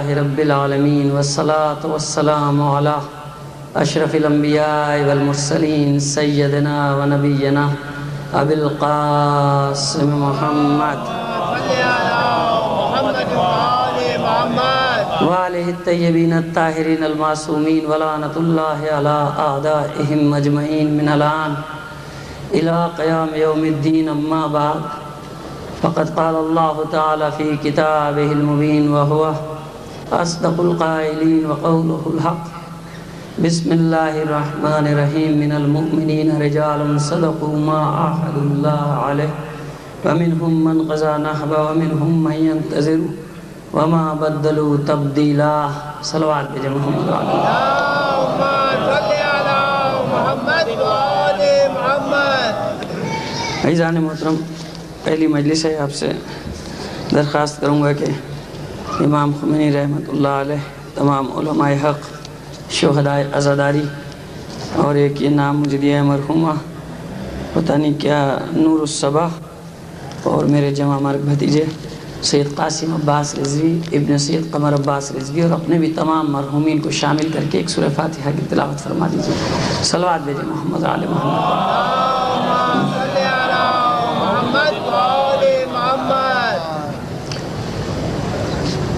لله رب العالمين والصلاة والسلام على أشرف الأنبياء والمرسلين سيدنا ونبينا أبي القاسم محمد وآله الطيبين الطاهرين المعصومين ولعنة الله على أعدائهم أجمعين من الآن إلى قيام يوم الدين. أما بعد فقد قال الله تعالى في كتابه المبين وهو أصدق القائلين وقوله الحق. بسم الله الرحمن الرحيم. من المؤمنين رجال صدقوا ما عاهدوا الله عليه ومنهم من قضى نحبه ومنهم من ينتظر وما بدلوا تبدیلا. صلوات بھیجے محمد اللہم صلی علی محمد و آل محمد. عزیزان محترم، پہلی مجلس ہے، آپ سے درخواست کروں گا کہ امام خمینی رحمۃ اللہ علیہ، تمام علماء حق، شہدائے عزاداری، اور ایک یہ نام مجھے دیا ہے مرحومہ پتہ نہیں کیا نور الصبا، اور میرے جمع مرگ بھتیجے سید قاسم عباس رضوی ابن سید قمر عباس رضوی، اور اپنے بھی تمام مرحومین کو شامل کر کے ایک سورہ فاتحہ کی تلاوت فرما دیجیے. صلوات بھیجیں محمد آل محمد. اللہم صلی علی محمد و آل محمد.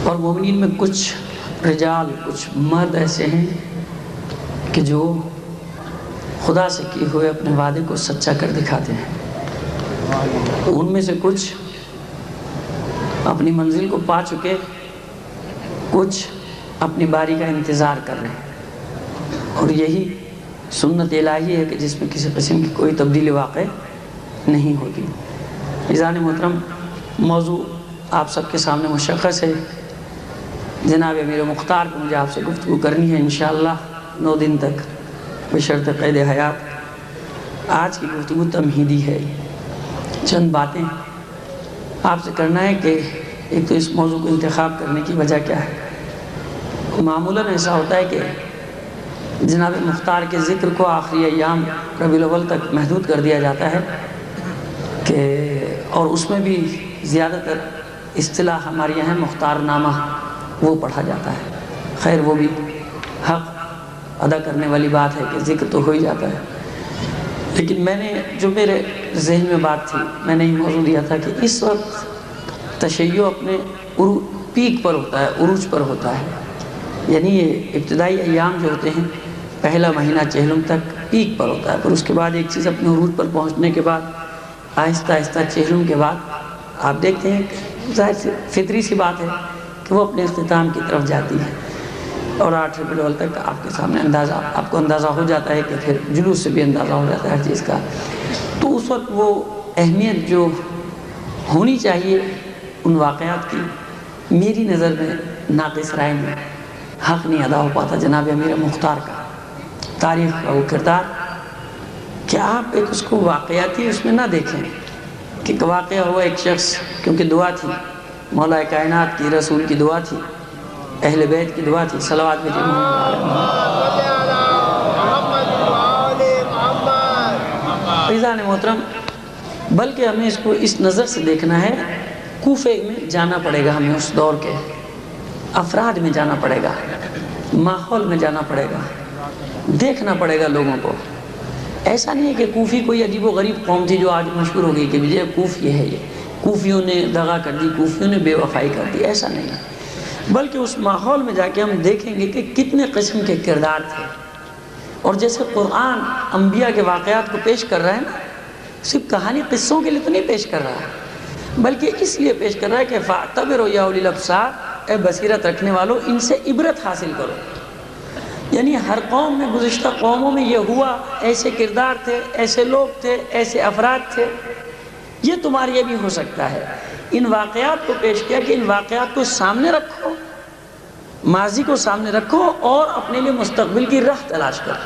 اور مومنین میں کچھ رجال، کچھ مرد ایسے ہیں کہ جو خدا سے کیے ہوئے اپنے وعدے کو سچا کر دکھاتے ہیں. ان میں سے کچھ اپنی منزل کو پا چکے، کچھ اپنی باری کا انتظار کر رہے ہیں، اور یہی سنت الہی ہے کہ جس میں کسی قسم کی کوئی تبدیلی واقع نہیں ہوتی. عزیزان محترم، موضوع آپ سب کے سامنے مشخص ہے. جناب امیر مختار کو مجھے آپ سے گفتگو کرنی ہے انشاءاللہ 9 دن تک بشرط قید حیات. آج کی گفتگو تمہیدی ہے. چند باتیں آپ سے کرنا ہے کہ ایک تو اس موضوع کو انتخاب کرنے کی وجہ کیا ہے. معمولاً ایسا ہوتا ہے کہ جناب مختار کے ذکر کو آخری ایام ربیع الاول تک محدود کر دیا جاتا ہے کہ، اور اس میں بھی زیادہ تر اصطلاح ہمارے یہاں مختار نامہ وہ پڑھا جاتا ہے. خیر وہ بھی حق ادا کرنے والی بات ہے کہ ذکر تو ہو ہی جاتا ہے. لیکن میں نے جو میرے ذہن میں بات تھی، میں نے یہ موضوع دیا تھا کہ اس وقت تشیع اپنے پیک پر ہوتا ہے، عروج پر ہوتا ہے. یعنی یہ ابتدائی ایام جو ہوتے ہیں، پہلا مہینہ چہلم تک پیک پر ہوتا ہے، پھر اس کے بعد ایک چیز اپنے عروج پر پہنچنے کے بعد آہستہ آہستہ چہلم کے بعد آپ دیکھتے ہیں کہ ظاہر سے فطری سی بات ہے کہ وہ اپنے اختتام کی طرف جاتی ہے. اور 8 ربیع الاول تک آپ کے سامنے آپ کو اندازہ ہو جاتا ہے کہ پھر جلوس سے بھی اندازہ ہو جاتا ہے ہر چیز کا. تو اس وقت وہ اہمیت جو ہونی چاہیے ان واقعات کی، میری نظر میں ناقص رائے میں حق نہیں ادا ہو پاتا. جناب امیر مختار کا تاریخ کا وہ کردار کہ آپ ایک اس کو واقعاتی اس میں نہ دیکھیں کہ ایک واقعہ ہوا، ایک شخص، کیونکہ دعا تھی مولا کائنات کی، رسول کی دعا تھی، اہل بیت کی دعا تھی. صلوات بھیجیں عزیزان محترم. بلکہ ہمیں اس کو اس نظر سے دیکھنا ہے، کوفے میں جانا پڑے گا، ہمیں اس دور کے افراد میں جانا پڑے گا، ماحول میں جانا پڑے گا، دیکھنا پڑے گا لوگوں کو. ایسا نہیں ہے کہ کوفی کوئی عجیب و غریب قوم تھی جو آج مشہور ہو گئی کہ یہ کوفی ہے، یہ کوفیوں نے دغا کر دی، کوفیوں نے بے وفائی کر دی. ایسا نہیں ہے، بلکہ اس ماحول میں جا کے ہم دیکھیں گے کہ کتنے قسم کے کردار تھے. اور جیسے قرآن انبیاء کے واقعات کو پیش کر رہا ہے نا، صرف کہانی قصوں کے لیے تو نہیں پیش کر رہا ہے، بلکہ اس لیے پیش کر رہا ہے کہ فَاعْتَبِرُوا يَا أُولِي الْأَبْصَارِ، اے بصیرت رکھنے والوں ان سے عبرت حاصل کرو. یعنی ہر قوم میں، گزشتہ قوموں میں یہ ہوا، ایسے کردار تھے، ایسے لوگ تھے، ایسے افراد تھے، یہ تمہارے لیے بھی ہو سکتا ہے. ان واقعات کو پیش کیا کہ ان واقعات کو سامنے رکھو، ماضی کو سامنے رکھو، اور اپنے لیے مستقبل کی راہ تلاش کرو.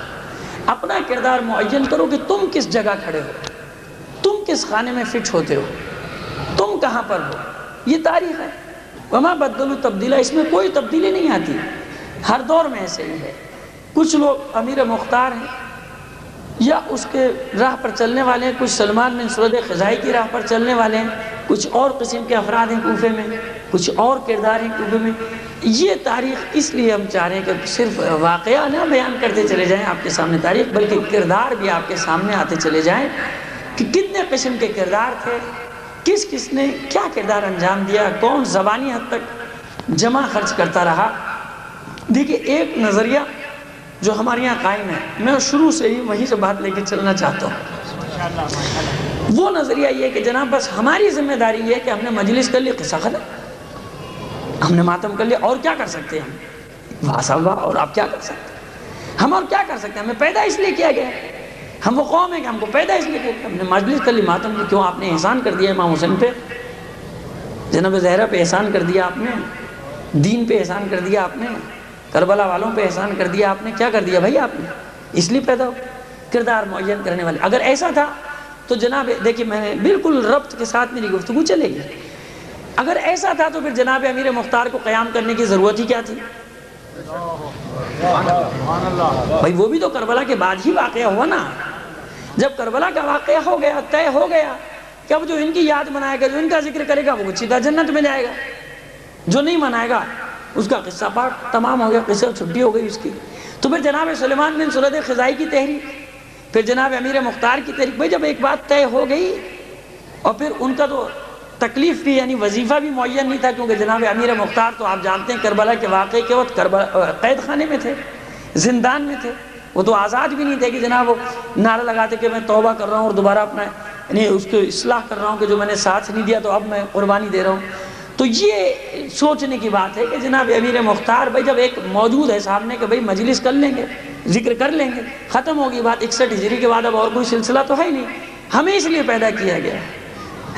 اپنا کردار معین کرو کہ تم کس جگہ کھڑے ہو، تم کس خانے میں فٹ ہوتے ہو، تم کہاں پر ہو. یہ تاریخ ہے. وما بدلوا تبدیلا، اس میں کوئی تبدیلی نہیں آتی، ہر دور میں ایسے ہی ہے. کچھ لوگ امیر مختار ہیں یا اس کے راہ پر چلنے والے ہیں، کچھ سلمان بن سعود خزائی کی راہ پر چلنے والے ہیں، کچھ اور قسم کے افراد ہیں کوفے میں، کچھ اور کردار ہیں کوفے میں. یہ تاریخ اس لیے ہم چاہ رہے ہیں کہ صرف واقعہ نہ بیان کرتے چلے جائیں آپ کے سامنے تاریخ، بلکہ کردار بھی آپ کے سامنے آتے چلے جائیں کہ کتنے قسم کے کردار تھے، کس کس نے کیا کردار انجام دیا، کون زبانی حد تک جمع خرچ کرتا رہا۔ دیکھیے ایک نظریہ جو ہمارے یہاں قائم ہے، میں شروع سے ہی وہیں سے بات لے کے چلنا چاہتا ہوں، وہ نظریہ یہ کہ جناب بس ہماری ذمہ داری یہ ہے کہ ہم نے مجلس کر لی، قصہ ختم، ہم نے ماتم کر لیا، اور کیا کر سکتے ہیں ہم، واہ اور آپ کیا کر سکتے ہیں، ہم اور کیا کر سکتے ہیں، ہمیں پیدا اس لیے کیا گیا ہے، ہم وہ قوم ہیں کہ ہم کو پیدا اس لیے کیا گیا، ہم نے مجلس کر لی، ماتم کی، کیوں آپ نے احسان کر دیا امام حسین پہ، جناب زہرا پہ احسان کر دیا آپ نے، دین پہ احسان کر دیا آپ نے، کربلا والوں پہ احسان کر دیا آپ نے، کیا کر دیا بھائی آپ نے، اس لیے پیدا ہو کردار معین کرنے والے۔ اگر ایسا تھا تو جناب دیکھیے میں بالکل ربط کے ساتھ میری گفتگو چلے گی، اگر ایسا تھا تو پھر جناب امیر مختار کو قیام کرنے کی ضرورت ہی کیا تھی، بھائی وہ بھی تو کربلا کے بعد ہی واقعہ ہوا نا، جب کربلا کا واقعہ ہو گیا، طے ہو گیا کہ اب جو ان کی یاد منائے گا، جو ان کا ذکر کرے گا وہ سیدھا جنت میں جائے گا، جو نہیں منائے گا اس کا قصہ پاک تمام ہو گیا، قصہ چھٹی ہو گئی اس کی۔ تو پھر جناب سلیمان بن سرد خزائی کی تحریک، پھر جناب امیر مختار کی تحریک، بھائی جب ایک بات طے ہو گئی اور پھر ان کا تو تکلیف بھی یعنی وظیفہ بھی معین نہیں تھا، کیونکہ جناب امیر مختار تو آپ جانتے ہیں کربلا کے واقعے کے وقت قید خانے میں تھے، زندان میں تھے، وہ تو آزاد بھی نہیں تھے کہ جناب وہ نعرہ لگاتے کہ میں توبہ کر رہا ہوں اور دوبارہ اپنا یعنی اس کو اصلاح کر رہا ہوں کہ جو میں نے ساتھ نہیں دیا تو اب میں قربانی دے رہا ہوں۔ تو یہ سوچنے کی بات ہے کہ جناب امیر مختار بھائی جب ایک موجود ہے سامنے کہ بھائی مجلس کر لیں گے، ذکر کر لیں گے، ختم ہوگی بات، 61 ہجری کے بعد اب اور کوئی سلسلہ تو ہے ہی نہیں، ہمیں اس لیے پیدا کیا گیا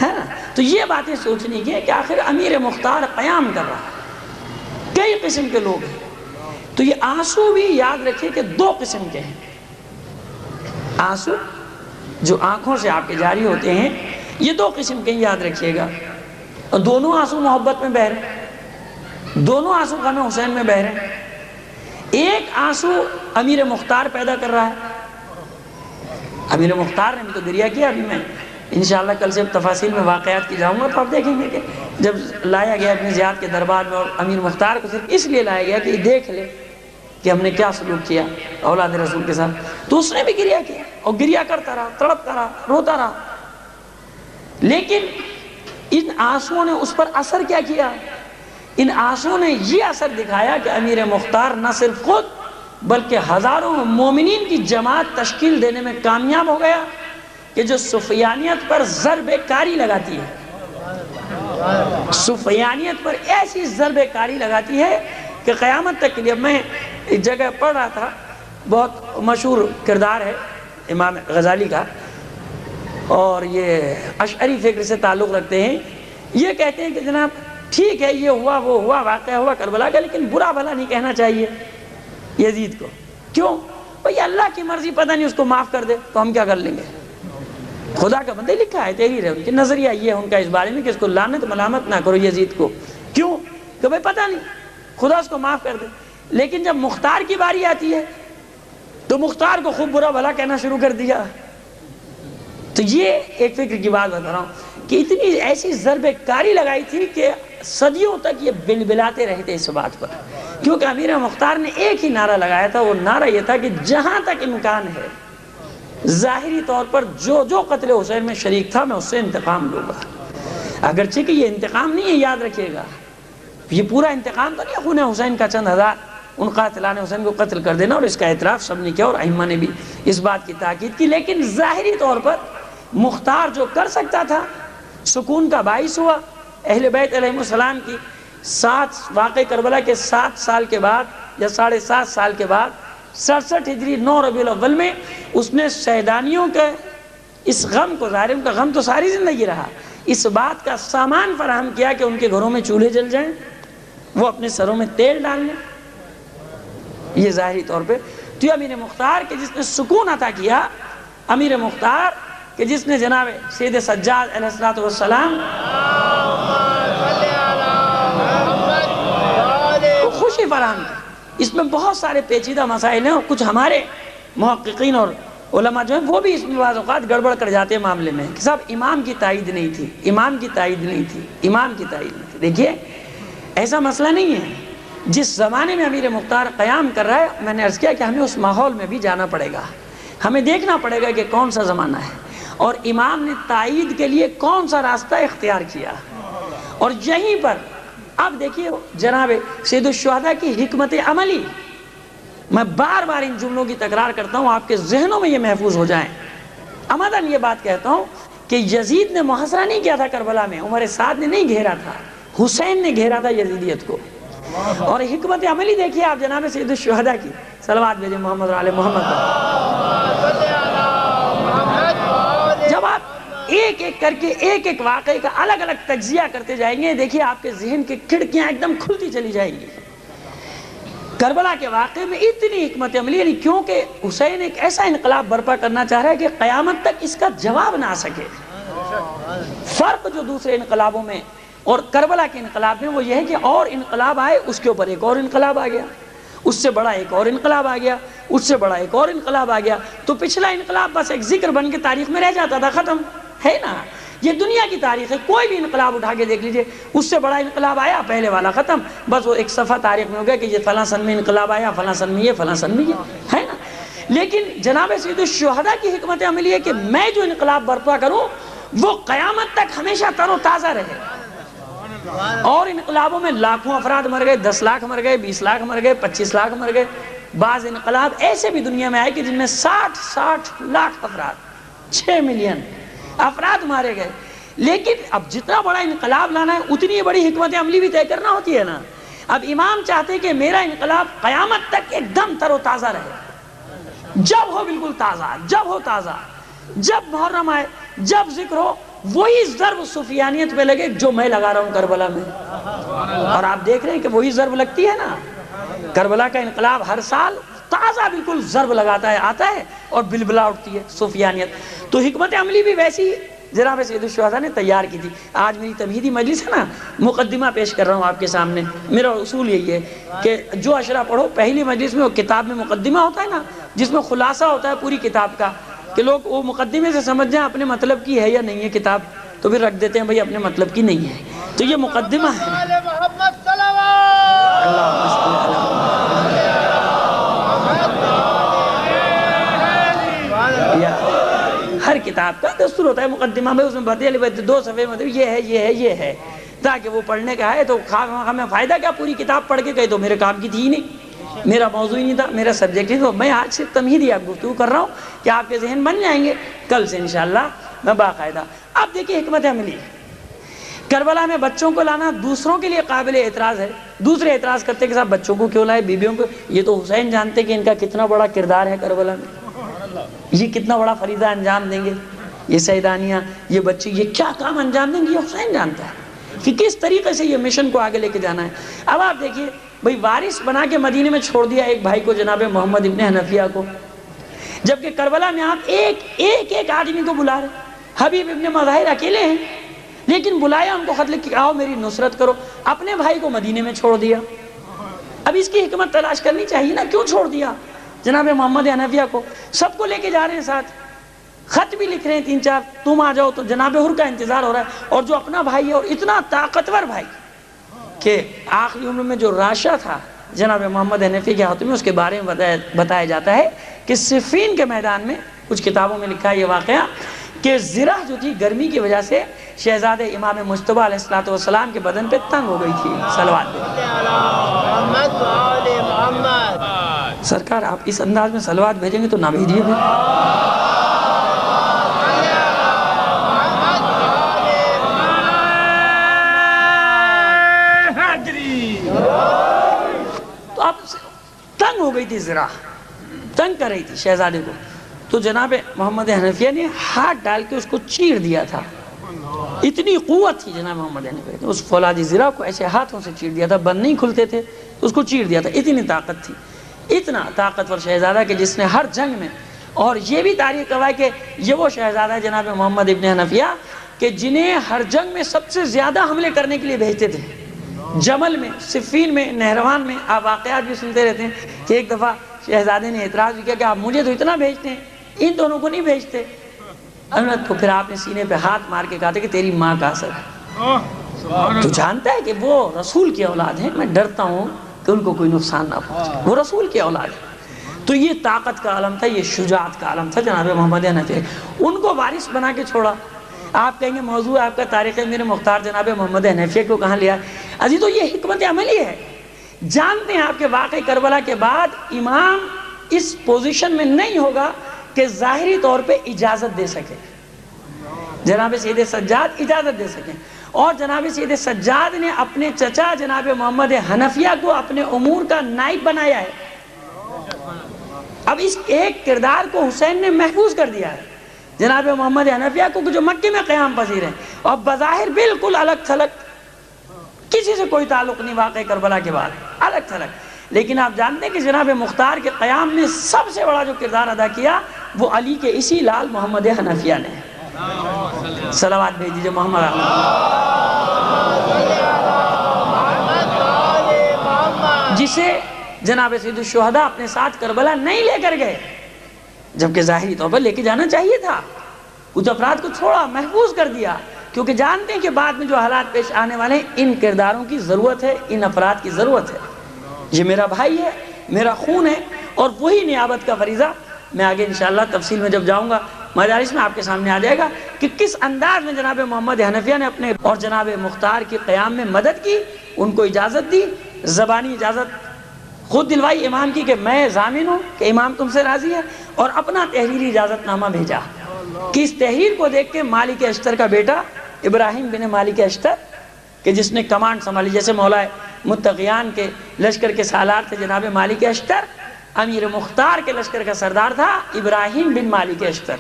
ہے نا۔ تو یہ باتیں سوچنے کی ہے کہ آخر امیر مختار قیام کر رہا ہے، کئی قسم کے لوگ ہیں، تو یہ آنسو بھی یاد رکھیے کہ 2 قسم کے ہیں، آنسو جو آنکھوں سے آپ کے جاری ہوتے ہیں یہ 2 قسم کے یاد رکھیے گا، اور دونوں آنسو محبت میں بہ رہے ہیں، دونوں آنسو غم حسین میں بہ رہے ہیں۔ ایک آنسو امیر مختار پیدا کر رہا ہے، امیر مختار نے بھی تو گریہ کیا، ابھی میں انشاءاللہ کل سے تفاصیل میں واقعات کی جاؤں گا تو آپ دیکھیں گے کہ جب لایا گیا ابن زیاد کے دربار میں اور امیر مختار کو صرف اس لیے لایا گیا کہ دیکھ لے کہ ہم نے کیا سلوک کیا اولاد رسول کے ساتھ، تو اس نے بھی گریہ کیا اور گریہ کرتا رہا، تڑپتا رہا، روتا رہا، لیکن ان آنسوؤں نے اس پر اثر کیا کیا، ان آنسوؤں نے یہ اثر دکھایا کہ امیر مختار نہ صرف خود بلکہ ہزاروں مومنین کی جماعت تشکیل دینے میں کامیاب ہو گیا کہ جو سفیانیت پر ضرب کاری لگاتی ہے، سفیانیت پر ایسی ضرب کاری لگاتی ہے کہ قیامت تک کے لیے۔ میں ایک جگہ پڑھ رہا تھا، بہت مشہور کردار ہے امام غزالی کا، اور یہ اشعری فکر سے تعلق رکھتے ہیں، یہ کہتے ہیں کہ جناب ٹھیک ہے یہ ہوا وہ ہوا، واقعہ ہوا کربلا کا، لیکن برا بھلا نہیں کہنا چاہیے یزید کو، کیوں؟ بھئی اللہ کی مرضی، پتہ نہیں اس کو معاف کر دے تو ہم کیا کر لیں گے، خدا کا بندہ لکھا ہے، تحریر ہے، ان کی نظریہ یہ ہے ان کا اس بارے میں کہ اس کو لعنت ملامت نہ کرو یزید کو، کیوں کہ بھئی پتہ نہیں خدا اس کو معاف کر دے، لیکن جب مختار کی باری آتی ہے تو مختار کو خوب برا بھلا کہنا شروع کر دیا۔ تو یہ ایک فکر کی بات بتا رہا ہوں کہ اتنی ایسی ضرب کاری لگائی تھی کہ صدیوں تک یہ بلبلاتے رہے تھے اس بات پر، کیونکہ امیر مختار نے ایک ہی نعرہ لگایا تھا، وہ نعرہ یہ تھا کہ جہاں تک امکان ہے ظاہری طور پر جو قتل حسین میں شریک تھا میں اس سے انتقام لوں گا، اگرچہ کہ یہ انتقام نہیں ہے، یاد رکھیے گا یہ پورا انتقام تو نہیں خون حسین کا، چند ہزار ان قاتلان حسین کو قتل کر دینا، اور اس کا اعتراف سب نے کیا اور ائمہ نے بھی اس بات کی تاکید کی، لیکن ظاہری طور پر مختار جو کر سکتا تھا سکون کا باعث ہوا۔ اہل بیت علیہ السلام کی 7 واقع کربلا کے 7 سال کے بعد یا 7.5 سال کے بعد 67 ہجری 9 ربیع الاول میں اس نے شہدانیوں کے اس غم کو، ظاہر ان کا غم تو ساری زندگی رہا، اس بات کا سامان فراہم کیا کہ ان کے گھروں میں چولہے جل جائیں، وہ اپنے سروں میں تیل ڈال لیں، یہ ظاہری طور پہ۔ تو یہ امیر مختار کہ جس نے سکون عطا کیا، امیر مختار کہ جس نے جناب سید سجاد علیہ السلام کو خوشی فراہم کی۔ اس میں بہت سارے پیچیدہ مسائل ہیں، اور کچھ ہمارے محققین اور علماء جو ہیں وہ بھی اس میں بعض اوقات گڑبڑ کر جاتے ہیں معاملے میں کہ صاحب امام کی تائید نہیں تھی، امام کی تائید نہیں تھی، امام کی تائید نہیں تھی۔ دیکھیے ایسا مسئلہ نہیں ہے، جس زمانے میں امیر مختار قیام کر رہا ہے، میں نے عرض کیا کہ ہمیں اس ماحول میں بھی جانا پڑے گا، ہمیں دیکھنا پڑے گا کہ کون سا زمانہ ہے اور امام نے تائید کے لیے کون سا راستہ اختیار کیا. اور یہیں پر اب دیکھیے جناب سید الشہداء کی حکمت عملی، میں بار بار ان جملوں کی تکرار کرتا ہوں، آپ کے ذہنوں میں یہ محفوظ ہو جائیں. عمدن یہ بات کہتا ہوں کہ یزید نے محاصرہ نہیں کیا تھا کربلا میں، عمر سعد نے نہیں گھیرا تھا، حسین نے گھیرا تھا یزیدیت کو. اور حکمت عملی دیکھیے آپ جناب سید الشہداء کی. صلوات بھیجیں محمد علی محمد پر. جب آپ ایک ایک کر کے ایک ایک واقعے کا الگ الگ تجزیہ کرتے جائیں گے، دیکھیے آپ کے ذہن کی کھڑکیاں ایک دم کھلتی چلی جائیں گی. کربلا کے واقعے میں اتنی حکمت عملی، یعنی کیونکہ حسین ایک ایسا انقلاب برپا کرنا چاہ رہا ہے کہ قیامت تک اس کا جواب نہ آ سکے. فرق جو دوسرے انقلابوں میں اور کربلا کے انقلاب میں وہ یہ ہے کہ اور انقلاب آئے، اس کے اوپر ایک اور انقلاب آ گیا، اس سے بڑا ایک اور انقلاب آ گیا، اس سے بڑا ایک اور انقلاب آ گیا. تو پچھلا انقلاب بس ایک ذکر بن کے تاریخ میں رہ جاتا تھا، ختم ہے نا. یہ دنیا کی تاریخ ہے، کوئی بھی انقلاب اٹھا کے دیکھ لیجئے، اس سے بڑا انقلاب آیا، پہلے والا ختم، بس وہ ایک صفحہ تاریخ میں ہو گیا کہ یہ فلاں سن میں انقلاب آیا، فلاں سن میں یہ، فلاں سن میں یہ، ہے نا. لیکن جناب سید الشہداء کی حکمت عملی ہے کہ میں جو انقلاب برپا کروں وہ قیامت تک ہمیشہ تر و تازہ رہے. اور انقلابوں میں لاکھوں افراد مر گئے، 10 لاکھ مر گئے، 20 لاکھ مر گئے، 25 لاکھ مر گئے. بعض انقلاب ایسے بھی دنیا میں آئے کہ جن میں 60 لاکھ افراد، 6 ملین افراد مارے گئے. لیکن اب جتنا بڑا انقلاب لانا ہے اتنی بڑی حکمت عملی بھی طے کرنا ہوتی ہے نا. اب امام چاہتے کہ میرا انقلاب قیامت تک ایک دم تر و تازہ رہے، جب ہو بالکل تازہ، جب ہو تازہ، جب محرم آئے، جب ذکر ہو، وہی ضرب سفیانیت پہ لگے جو میں لگا رہا ہوں کربلا میں. اور آپ دیکھ رہے ہیں کہ وہی ضرب لگتی ہے نا. کربلا کا انقلاب ہر سال تازہ بالکل ضرب لگاتا ہے، آتا ہے اور بلبلا اٹھتی ہے سفیانیت. تو حکمت عملی بھی ویسی جناب سید الشہداء نے تیار کی تھی. آج میری تمہیدی مجلس ہے نا، مقدمہ پیش کر رہا ہوں آپ کے سامنے. میرا اصول یہی ہے کہ جو اشرا پڑھو پہلی مجلس میں، وہ کتاب میں مقدمہ ہوتا ہے نا جس میں خلاصہ ہوتا ہے پوری کتاب کا، کہ لوگ وہ مقدمے سے سمجھ جائیں اپنے مطلب کی ہے یا نہیں ہے کتاب، تو پھر رکھ دیتے ہیں بھئی اپنے مطلب کی نہیں ہے. تو یہ مقدمہ ہے. ہر کتاب کا دستور ہوتا ہے مقدمہ میں، اس میں بھرتی علی 2 صفحے میں یہ ہے یہ ہے یہ ہے، تاکہ وہ پڑھنے کا ہے تو ہمیں فائدہ کیا پوری کتاب پڑھ کے، کہیں تو میرے کام کی تھی ہی نہیں، میرا موضوع ہی نہیں تھا، میرا سبجیکٹ ہی. تو میں آج صرف تمہیدی آپ گفتگو کر رہا ہوں کہ آپ کے ذہن بن جائیں گے کل سے انشاءاللہ میں باقاعدہ. اب دیکھیے حکمت عملی، کربلا میں بچوں کو لانا دوسروں کے لیے قابل اعتراض ہے. دوسرے اعتراض کرتے کہ صاحب بچوں کو کیوں لائے، بیویوں کو؟ یہ تو حسین جانتے کہ ان کا کتنا بڑا کردار ہے کربلا میں، یہ کتنا بڑا فریضہ انجام دیں گے، یہ سیدانیاں، یہ بچے، یہ کیا کام انجام دیں گے، یہ حسین جانتا ہے کہ کس طریقے سے یہ مشن کو آگے لے کے جانا ہے. اب آپ دیکھیے بھئی وارث بنا کے مدینے میں چھوڑ دیا ایک بھائی کو، جناب محمد ابن حنفیہ کو، جبکہ کربلا میں آپ ایک آدمی کو بلا رہے. حبیب ابن مظاہر اکیلے ہیں لیکن بلایا ان کو، خط لکھ کے آؤ میری نصرت کرو. اپنے بھائی کو مدینے میں چھوڑ دیا. اب اس کی حکمت تلاش کرنی چاہیے نا، کیوں چھوڑ دیا جناب محمد حنفیہ کو؟ سب کو لے کے جا رہے ہیں ساتھ، خط بھی لکھ رہے ہیں 3-4، تم آ جاؤ. تو جناب حر کا انتظار ہو رہا ہے، اور جو اپنا بھائی ہے اور اتنا طاقتور بھائی کہ آخری عمر میں جو راشا تھا جناب محمد حنفی کے ہاتھ میں، اس کے بارے میں بتایا جاتا ہے کہ صفین کے میدان میں کچھ کتابوں میں لکھا ہے یہ واقعہ کہ زرہ جو تھی گرمی کی وجہ سے شہزادے امام مجتبیٰ علیہ السلام کے بدن پہ تنگ ہو گئی تھی. صلوات محمد. سرکار آپ اس انداز میں صلوات بھیجیں گے تو نہ بھیجیے پھر. تو آپ تنگ ہو گئی تھی، زرہ تنگ کر رہی تھی شہزادے کو. تو جناب محمد حنفیہ نے ہاتھ ڈال کے اس کو چیر دیا تھا. اتنی قوت تھی جناب محمد حنفیہ، اس فولادی زرہ کو ایسے ہاتھوں سے چیر دیا تھا، بند نہیں کھلتے تھے، اس کو چیر دیا تھا. اتنی طاقت تھی، اتنا طاقتور شہزادہ کہ جس نے ہر جنگ میں، اور یہ بھی تاریخ گواہ ہے کہ یہ وہ شہزادہ ہے جناب محمد ابن حنفیہ کہ جنہیں ہر جنگ میں سب سے زیادہ حملے کرنے کے لیے بھیجتے تھے. جمل میں، صفین میں، نہروان میں. آپ واقعات بھی سنتے رہتے ہیں کہ ایک دفعہ شہزادے نے اعتراض بھی کیا کہ آپ مجھے تو اتنا بھیجتے ہیں، ان دونوں کو نہیں بھیجتے. تو پھر آپ نے سینے پہ ہاتھ مار کے کہا تھا کہ تیری ماں کا اثر ہے. تو جانتا ہے کہ وہ رسول کی اولاد ہے، میں ڈرتا ہوں کہ ان کو کوئی نقصان نہ پہنچے، وہ رسول کی اولاد ہے۔ تو یہ طاقت کا عالم تھا، یہ شجاعت کا عالم تھا جناب محمد حنفیہ، ان کو وارث بنا کے چھوڑا۔ آپ کہیں گے موضوع آپ کا تاریخ امیر مختار جناب محمد حنفیہ کو کہاں لیا؟ عزیز، تو یہ حکمت عملی ہے۔ جانتے ہیں آپ کے واقعہ کربلا کے بعد امام اس پوزیشن میں نہیں ہوگا کہ ظاہری طور پہ اجازت دے سکے، جناب سید سجاد اجازت دے سکیں، اور جناب سید سجاد نے اپنے چچا جناب محمد حنفیہ کو اپنے امور کا نائب بنایا ہے۔ اب اس ایک کردار کو حسین نے محفوظ کر دیا ہے، جناب محمد حنفیہ کو جو مکے میں قیام پذیر ہیں اور بظاہر بالکل الگ تھلگ، کسی سے کوئی تعلق نہیں واقع کربلا کے بعد، الگ تھلگ، لیکن آپ جانتے ہیں کہ جناب مختار کے قیام میں سب سے بڑا جو کردار ادا کیا وہ علی کے اسی لال محمد حنفیہ نے۔ صلوات بھیج دیجئے محمد جسے جناب سید الشہداء اپنے ساتھ کربلا نہیں لے کر گئے، جبکہ ظاہری طور پر لے کے جانا چاہیے تھا۔ کچھ افراد کو چھوڑا، محفوظ کر دیا، کیونکہ جانتے ہیں کہ بعد میں جو حالات پیش آنے والے ہیں، ان کرداروں کی ضرورت ہے، ان افراد کی ضرورت ہے۔ یہ میرا بھائی ہے، میرا خون ہے، اور وہی نیابت کا فریضہ میں آگے انشاءاللہ تفصیل میں جب جاؤں گا مجالس میں آپ کے سامنے آ جائے گا کہ کس انداز میں جناب محمد حنفیہ نے اپنے اور جناب مختار کے قیام میں مدد کی، ان کو اجازت دی، زبانی اجازت خود دلوائی امام کی کہ میں ضامن ہوں کہ امام تم سے راضی ہے، اور اپنا تحریری اجازت نامہ بھیجا کہ اس تحریر کو دیکھ کے مالک اشتر کا بیٹا ابراہیم بن مالک اشتر کہ جس نے کمانڈ سنبھالی، جیسے مولا متقیان کے لشکر کے سالار تھے جناب مالک اشتر، امیر مختار کے لشکر کا سردار تھا ابراہیم بن مالک اشتر۔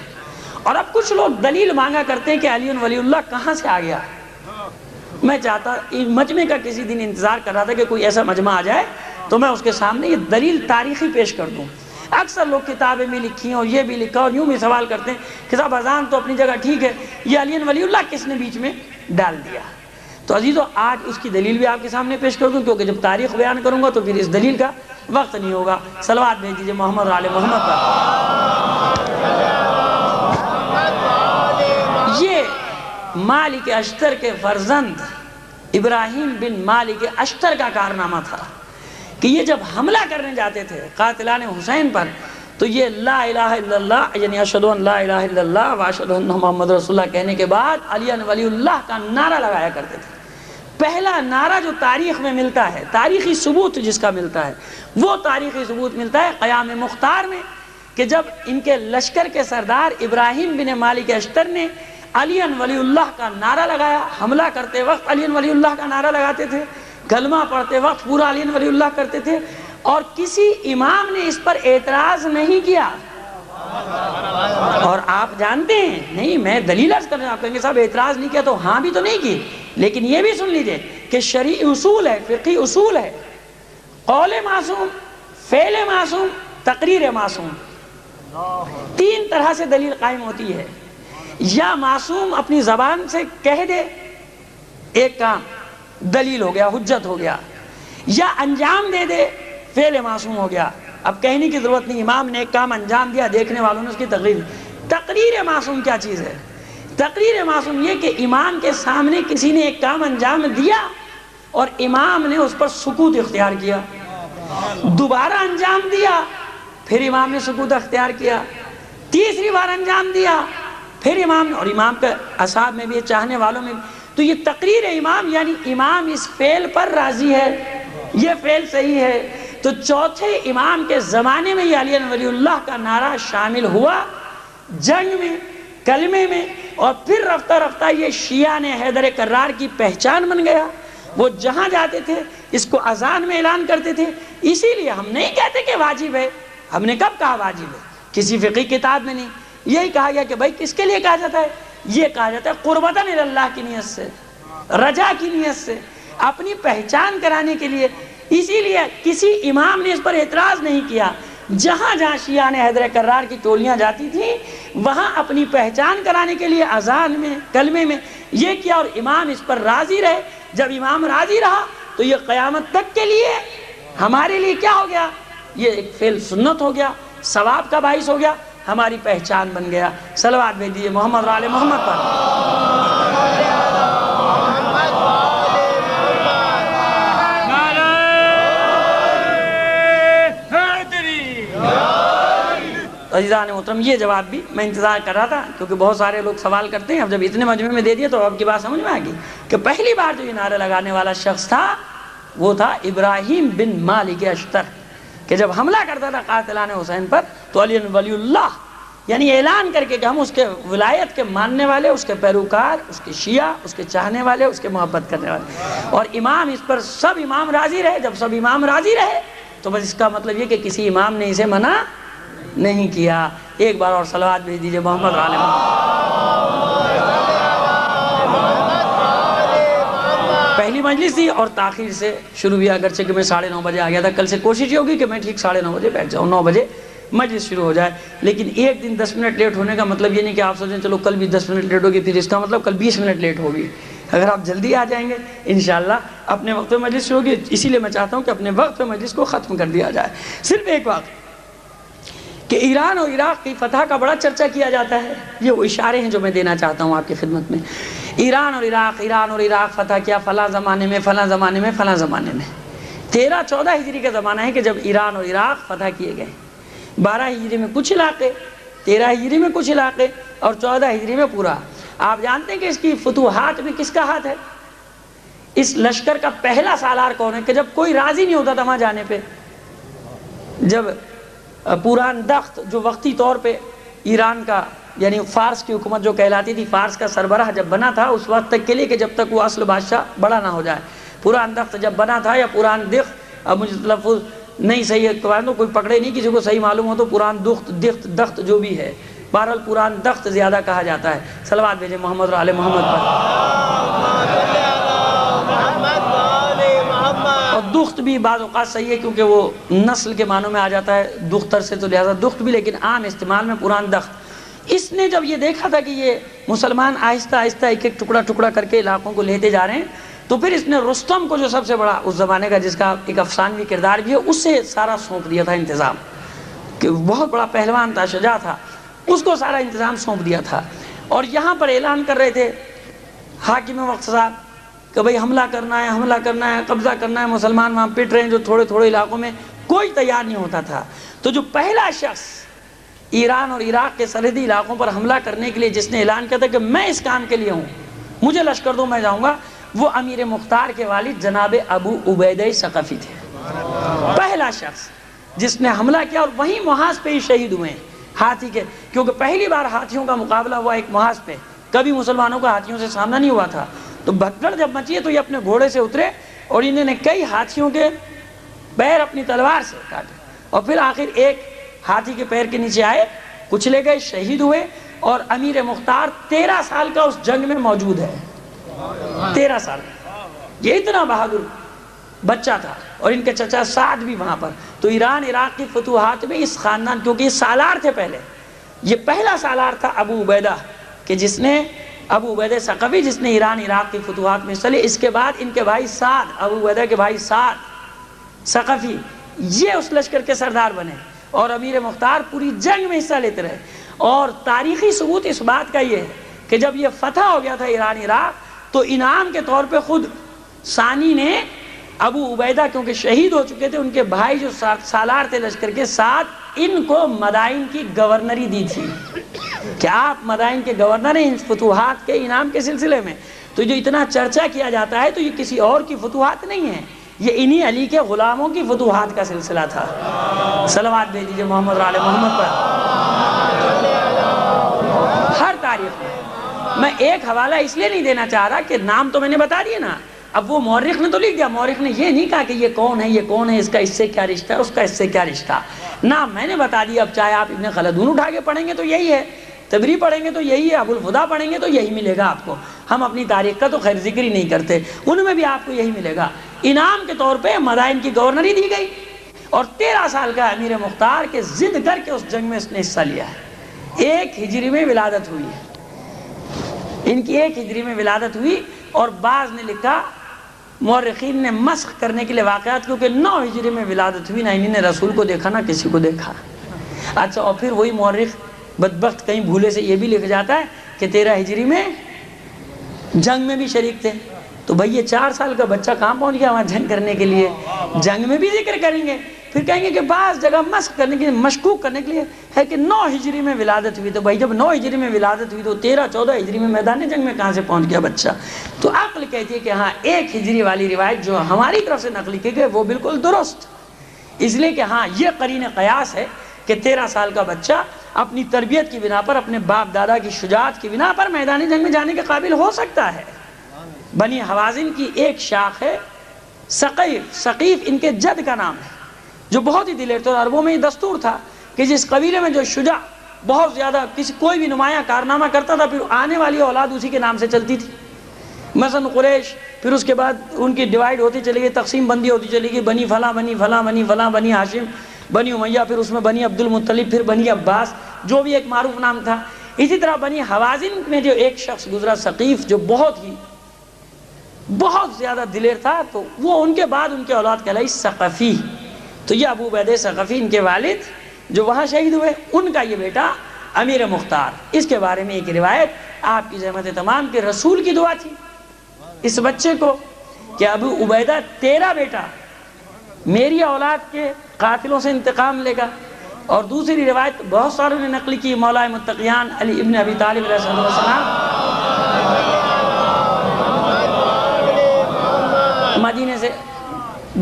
اور اب کچھ لوگ دلیل مانگا کرتے ہیں کہ علی ولی اللہ کہاں سے آ گیا۔ میں چاہتا مجمع کا کسی دن انتظار کر رہا تھا کہ کوئی ایسا مجمع آ جائے تو میں اس کے سامنے یہ دلیل تاریخی پیش کر دوں۔ اکثر لوگ کتابیں میں لکھی ہیں اور یہ بھی لکھا، اور یوں بھی سوال کرتے ہیں کہ صاحب اذان تو اپنی جگہ ٹھیک ہے، یہ علی ولی اللہ کس نے بیچ میں ڈال دیا؟ تو عزیزو آج اس کی دلیل بھی آپ کے سامنے پیش کر دوں، کیونکہ جب تاریخ بیان کروں گا تو پھر اس دلیل کا وقت نہیں ہوگا۔ صلوات بھیج دیجئے محمد اور آل محمد پر۔ یہ مالک اشتر کے فرزند ابراہیم بن مالک اشتر کا کارنامہ تھا کہ یہ جب حملہ کرنے جاتے تھے قاتلان حسین پر تو یہ لا الہ الا اللہ یعنی اشہد ان لا الہ الا اللہ و اشہد ان محمد رسول اللہ کہنے کے بعد علی ولی اللہ کا نعرہ لگایا کرتے تھے۔ پہلا نعرہ جو تاریخ میں ملتا ہے، تاریخی ثبوت جس کا ملتا ہے، وہ تاریخی ثبوت ملتا ہے قیام مختار میں، کہ جب ان کے لشکر کے سردار ابراہیم بن مالک اشتر نے علی ولی اللہ کا نعرہ لگایا، حملہ کرتے وقت علی ولی اللہ کا نعرہ لگاتے تھے، کلمہ پڑھتے وقت پورا علی ولی اللہ کرتے تھے، اور کسی امام نے اس پر اعتراض نہیں کیا۔ اور آپ جانتے ہیں، نہیں میں دلیل عرض کرنے آپ کہیں گے صاحب اعتراض نہیں کیا تو ہاں بھی تو نہیں کی، لیکن یہ بھی سن لیجئے کہ شرعی اصول ہے، فقہی اصول ہے، قول معصوم، فعل معصوم، تقریر معصوم، تین طرح سے دلیل قائم ہوتی ہے۔ یا معصوم اپنی زبان سے کہہ دے ایک کام، دلیل ہو گیا، حجت ہو گیا، یا انجام دے دے، فعل معصوم ہو گیا، اب کہنے کی ضرورت نہیں، امام نے ایک کام انجام دیا، دیکھنے والوں نے اس کی تقریر۔ تقریر معصوم کیا چیز ہے؟ تقریر معصوم یہ کہ امام کے سامنے کسی نے ایک کام انجام دیا اور امام نے اس پر سکوت اختیار کیا، دوبارہ انجام دیا، پھر امام نے سکوت اختیار کیا، تیسری بار انجام دیا، پھر امام نے، اور امام کے اصحاب میں بھی چاہنے والوں میں بھی، تو یہ تقریر امام یعنی امام اس فعل پر راضی ہے، یہ فعل صحیح ہے۔ تو چوتھے امام کے زمانے میں یہ علی ولی اللہ کا نعرہ شامل ہوا، جنگ میں، کلمے میں، اور پھر رفتہ رفتہ یہ شیعہ نے حیدر کرار کی پہچان بن گیا۔ وہ جہاں جاتے تھے اس کو اذان میں اعلان کرتے تھے۔ اسی لیے ہم نہیں کہتے کہ واجب ہے، ہم نے کب کہا واجب ہے؟ کسی فقہی کتاب میں نہیں، یہی کہا گیا کہ بھائی کس کے لیے کہا جاتا ہے؟ یہ کہا جاتا ہے قربتاً اللہ کی نیت سے، رجا کی نیت سے، اپنی پہچان کرانے کے لیے۔ اسی لیے کسی امام نے اس پر اعتراض نہیں کیا۔ جہاں جہاں شیعہ نے حیدر کرار کی ٹولیاں جاتی تھیں وہاں اپنی پہچان کرانے کے لیے اذان میں، کلمے میں یہ کیا، اور امام اس پر راضی رہے۔ جب امام راضی رہا تو یہ قیامت تک کے لیے ہمارے لیے کیا ہو گیا؟ یہ ایک فعل سنت ہو گیا، ثواب کا باعث ہو گیا، ہماری پہچان بن گیا۔ صلوات بھیج دیجئے محمد اور آل محمد پر۔ عزیزان محترم یہ جواب بھی میں انتظار کر رہا تھا، کیونکہ بہت سارے لوگ سوال کرتے ہیں، اب جب اتنے مجمع میں دے دیا تو اب کی بات سمجھ میں آ گئی کہ پہلی بار جو یہ نعرہ لگانے والا شخص تھا وہ تھا ابراہیم بن مالک اشتر، کہ جب حملہ کرتا تھا قاتلان حسین پر تو علی ولی اللہ، یعنی اعلان کر کے کہ ہم اس کے ولایت کے ماننے والے، اس کے پیروکار، اس کے شیعہ، اس کے چاہنے والے، اس کے محبت کرنے والے، اور امام اس پر سب امام راضی رہے۔ جب سب امام راضی رہے تو بس اس کا مطلب یہ کہ کسی امام نے اسے منع نہیں کیا۔ ایک بار اور صلوات بھیج دیجئے محمد علیہ محمد۔ پہلی مجلس تھی اور تاخیر سے شروع بھی، اگرچہ کہ میں 9:30 بجے آ گیا تھا۔ کل سے کوشش یہ ہوگی کہ میں ٹھیک 9:30 بجے بیٹھ جاؤں، 9 بجے مجلس شروع ہو جائے، لیکن ایک دن 10 منٹ لیٹ ہونے کا مطلب یہ نہیں کہ آپ سوچیں چلو کل بھی 10 منٹ لیٹ ہوگی، پھر اس کا مطلب کل 20 منٹ لیٹ ہوگی۔ اگر آپ جلدی آ جائیں گے انشاءاللہ اپنے وقت پہ مجلس شروع ہوگی، اسی لیے میں چاہتا ہوں کہ اپنے وقت پہ مجلس کو ختم کر دیا جائے۔ صرف ایک بات کہ ایران اور عراق کی فتح کا بڑا چرچا کیا جاتا ہے، یہ وہ اشارے ہیں جو میں دینا چاہتا ہوں آپ کی خدمت میں۔ ایران اور عراق فتح کیا فلاں زمانے میں، فلاں زمانے میں، فلاں زمانے میں۔ 13-14 ہجری کا زمانہ ہے کہ جب ایران اور عراق فتح کیے گئے۔ 12 ہجری میں کچھ علاقے، 13 ہجری میں کچھ علاقے اور 14 ہجری میں پورا۔ آپ جانتے ہیں کہ اس کی فتوحات میں کس کا ہاتھ ہے؟ اس لشکر کا پہلا سالار کون ہے کہ جب کوئی راضی نہیں ہوتا تھا وہاں جانے پہ، جب پوران دخت جو وقتی طور پہ ایران کا یعنی فارس کی حکومت جو کہلاتی تھی، فارس کا سربراہ جب بنا تھا اس وقت تک کے لیے کہ جب تک وہ اصل بادشاہ بڑا نہ ہو جائے، پوران دخت جب بنا تھا یا پوران دخت، اب مجھے لفظ نہیں صحیح ہے، کوئی پکڑے نہیں، کسی کو صحیح معلوم ہو تو پوران دخت جو بھی ہے، بہرحال پوران دخت زیادہ کہا جاتا ہے۔ صلوات بھیجیں محمد علیہ محمد پر۔ اور دخت بھی بعض اوقات صحیح ہے کیونکہ وہ نسل کے معنوں میں آ جاتا ہے دختر سے، تو لہذا دخت بھی، لیکن عام استعمال میں پوران دخت۔ اس نے جب یہ دیکھا تھا کہ یہ مسلمان آہستہ آہستہ ایک ایک ٹکڑا ٹکڑا کر کے علاقوں کو لیتے جا رہے ہیں، تو پھر اس نے رستم کو جو سب سے بڑا اس زمانے کا جس کا ایک افسانوی کردار بھی ہے، اس سے سارا سونپ دیا تھا انتظام، کہ بہت بڑا پہلوان تھا، شجاع تھا، اس کو سارا انتظام سونپ دیا تھا۔ اور یہاں پر اعلان کر رہے تھے حاکم وقت صاحب کہ بھئی حملہ کرنا ہے، قبضہ کرنا ہے، مسلمان وہاں پٹ رہے ہیں جو تھوڑے تھوڑے علاقوں میں، کوئی تیار نہیں ہوتا تھا۔ تو جو پہلا شخص ایران اور عراق کے سرحدی علاقوں پر حملہ کرنے کے لیے جس نے اعلان کیا تھا کہ میں اس کام کے لیے ہوں، مجھے لشکر دو میں جاؤں گا، وہ امیر مختار کے والد جناب ابو عبیدہ ثقفی تھے۔ پہلا شخص جس نے حملہ کیا، اور وہیں محاذ پہ ہی شہید ہوئے ہاتھی کے، کیونکہ پہلی بار ہاتھیوں کا مقابلہ ہوا ایک محاذ پہ، کبھی مسلمانوں کا ہاتھیوں سے سامنا نہیں ہوا تھا۔ تو بھگدڑ جب مچی ہے تو یہ اپنے گھوڑے سے اترے اور انہوں نے کئی ہاتھیوں کے پیر اپنی تلوار سے کاٹے، اور پھر آخر ایک ہاتھی کے پیر کے نیچے آئے، کچلے گئے، شہید ہوئے۔ اور امیر مختار 13 سال کا اس جنگ میں موجود ہے، 13 سال، یہ اتنا بہادر بچہ تھا، اور ان کے چچا سعد بھی وہاں پر۔ تو ایران عراق کی فتوحات میں اس خاندان، کیونکہ یہ سالار تھے پہلے، یہ پہلا سالار تھا ابو عبیدہ، کہ جس نے ابو عبیدہ ثقفی جس نے ایران عراق کی فتوحات میں حصہ لیا۔ اس کے بعد ان کے بھائی سعد، ابو عبیدہ کے بھائی سعد ثقفی، یہ اس لشکر کے سردار بنے، اور امیر مختار پوری جنگ میں حصہ لیتے رہے۔ اور تاریخی ثبوت اس بات کا یہ ہے کہ جب یہ فتح ہو گیا تھا ایران عراق، تو انعام کے طور پہ خود ثانی نے ابو عبیدہ، کیونکہ شہید ہو چکے تھے، ان کے بھائی جو سالار تھے لشکر کے ساتھ، ان کو مدائن کی گورنری دی تھی کہ آپ مدائن کے گورنر ہیں ان فتوحات کے انعام کے سلسلے میں۔ تو جو اتنا چرچا کیا جاتا ہے تو یہ کسی اور کی فتوحات نہیں ہے، یہ انہی علی کے غلاموں کی فتوحات کا سلسلہ تھا۔ صلوات بھیج دیجئے محمد علیہ محمد پر۔ ہر تاریخ میں ایک حوالہ اس لیے نہیں دینا چاہ رہا کہ نام تو میں نے بتا دیے نا، اب وہ مورخ نے تو لکھ دیا، مورخ نے یہ نہیں کہا کہ یہ کون ہے، اس کا اس سے کیا رشتہ ہے، اس کا اس سے کیا رشتہ، نام میں نے بتا دیا۔ اب چاہے آپ ابن خلدون اٹھا کے پڑھیں گے تو یہی ہے، تبری پڑھیں گے تو یہی ہے، ابو الفدا پڑھیں گے تو یہی ملے گا آپ کو۔ ہم اپنی تاریخ کا تو خیر ذکر ہی نہیں کرتے، ان میں بھی آپ کو یہی ملے گا۔ انعام کے طور پہ مدائن کی گورنری دی گئی، اور 13 سال کا امیر مختار کے ضد کر کے اس جنگ میں اس نے حصہ لیا ہے۔ 1 ہجری میں ولادت ہوئی ہے ان کی، 1 ہجری میں ولادت ہوئی، اور بعض نے لکھا، مورخین نے مسخ کرنے کے لیے واقعات، کیونکہ 9 ہجری میں ولادت ہوئی، نہ انہوں نے رسول کو دیکھا نہ کسی کو دیکھا۔ اچھا، اور پھر وہی مورخ بدبخت کہیں بھولے سے یہ بھی لکھ جاتا ہے کہ 13 ہجری میں جنگ میں بھی شریک تھے۔ تو بھئی یہ 4 سال کا بچہ کہاں پہنچ گیا وہاں جنگ کرنے کے لیے؟ جنگ میں بھی ذکر کریں گے پھر کہیں گے کہ بعض جگہ مسخ کرنے کے لیے، مشکوک کرنے کے لیے ہے کہ 9 ہجری میں ولادت ہوئی، تو بھائی جب 9 ہجری میں ولادت ہوئی تو 13-14 ہجری میں میدان جنگ میں کہاں سے پہنچ گیا بچہ؟ تو عقل کہتی ہے کہ ہاں 1 ہجری والی روایت جو ہماری طرف سے نقل کی گئی وہ بالکل درست، اس لیے کہ ہاں یہ قرین قیاس ہے کہ 13 سال کا بچہ اپنی تربیت کی بنا پر، اپنے باپ دادا کی شجاعت کی بنا پر میدان جنگ میں جانے کے قابل ہو سکتا ہے۔ بنی حوازن کی ایک شاخ ہے ثقیف، ثقیف ان کے جد کا نام ہے، جو بہت ہی دلیر تھے، اور عربوں میں یہ دستور تھا کہ جس قبیلے میں جو شجاع بہت زیادہ کوئی بھی نمایاں کارنامہ کرتا تھا، پھر آنے والی اولاد اسی کے نام سے چلتی تھی۔ مثلا قریش، پھر اس کے بعد ان کی ڈیوائیڈ ہوتی چلی گئی، تقسیم بندی ہوتی چلی گئی، بنی فلاں بنی فلاں بنی فلاں، بنی ہاشم، بنی امیہ، پھر اس میں بنی عبد المطلب، پھر بنی عباس، جو بھی ایک معروف نام تھا۔ اسی طرح بنی حوازن میں جو ایک شخص گزرا ثقیف، جو بہت زیادہ دلیر تھا، تو وہ ان کے بعد ان کے اولاد کہلائی ثقفی۔ تو یہ ابو عبیدہ ثقفی ان کے والد جو وہاں شہید ہوئے، ان کا یہ بیٹا امیر مختار۔ اس کے بارے میں ایک روایت آپ کی زحمت تمام کے رسول کی دعا تھی اس بچے کو کہ ابو عبیدہ تیرا بیٹا میری اولاد کے قاتلوں سے انتقام لے گا۔ اور دوسری روایت بہت ساروں نے نقل کی، مولا متقیان علی ابن ابی طالب علیہ السلام مدینے سے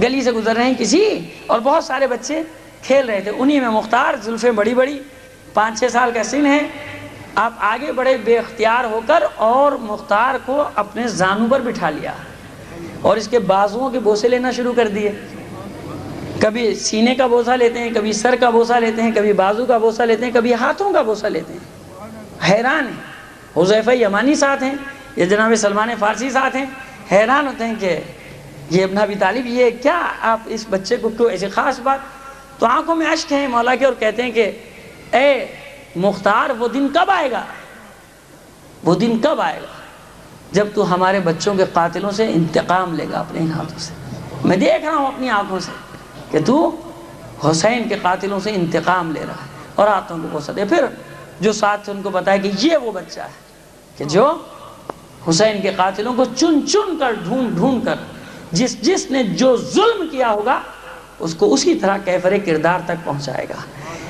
گلی سے گزر رہے ہیں کسی، اور بہت سارے بچے کھیل رہے تھے، انہی میں مختار، زلفیں بڑی بڑی، 5-6 سال کا سن ہے، آپ آگے بڑے بے اختیار ہو کر اور مختار کو اپنے زانو پر بٹھا لیا اور اس کے بازوؤں کے بوسے لینا شروع کر دیے۔ کبھی سینے کا بوسہ لیتے ہیں، کبھی سر کا بوسہ لیتے ہیں، کبھی بازو کا بوسہ لیتے ہیں، کبھی ہاتھوں کا بوسہ لیتے ہیں۔ حیران ہیں، حذیفہ یمانی ساتھ ہیں، یہ جناب سلمان فارسی ساتھ ہیں، حیران ہوتے ہیں کہ یہ ابن ابی طالب، یہ کیا آپ اس بچے کو کیوں ایسی خاص بات؟ تو آنکھوں میں اشک ہیں مولا کے، اور کہتے ہیں کہ اے مختار، وہ دن کب آئے گا، وہ دن کب آئے گا جب تو ہمارے بچوں کے قاتلوں سے انتقام لے گا اپنے ہاتھوں سے؟ میں دیکھ رہا ہوں اپنی آنکھوں سے کہ تو حسین کے قاتلوں سے انتقام لے رہا ہے اور ہاتھوں کو بوسہ دے۔ پھر جو ساتھ تھے ان کو بتایا کہ یہ وہ بچہ ہے کہ جو حسین کے قاتلوں کو چن چن کر ڈھونڈ کر جس نے جو ظلم کیا ہوگا اس کو اسی طرح کیفر کردار تک پہنچائے گا۔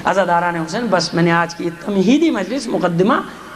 عزاداران حسین، بس میں نے آج کی تمہیدی مجلس مقدمہ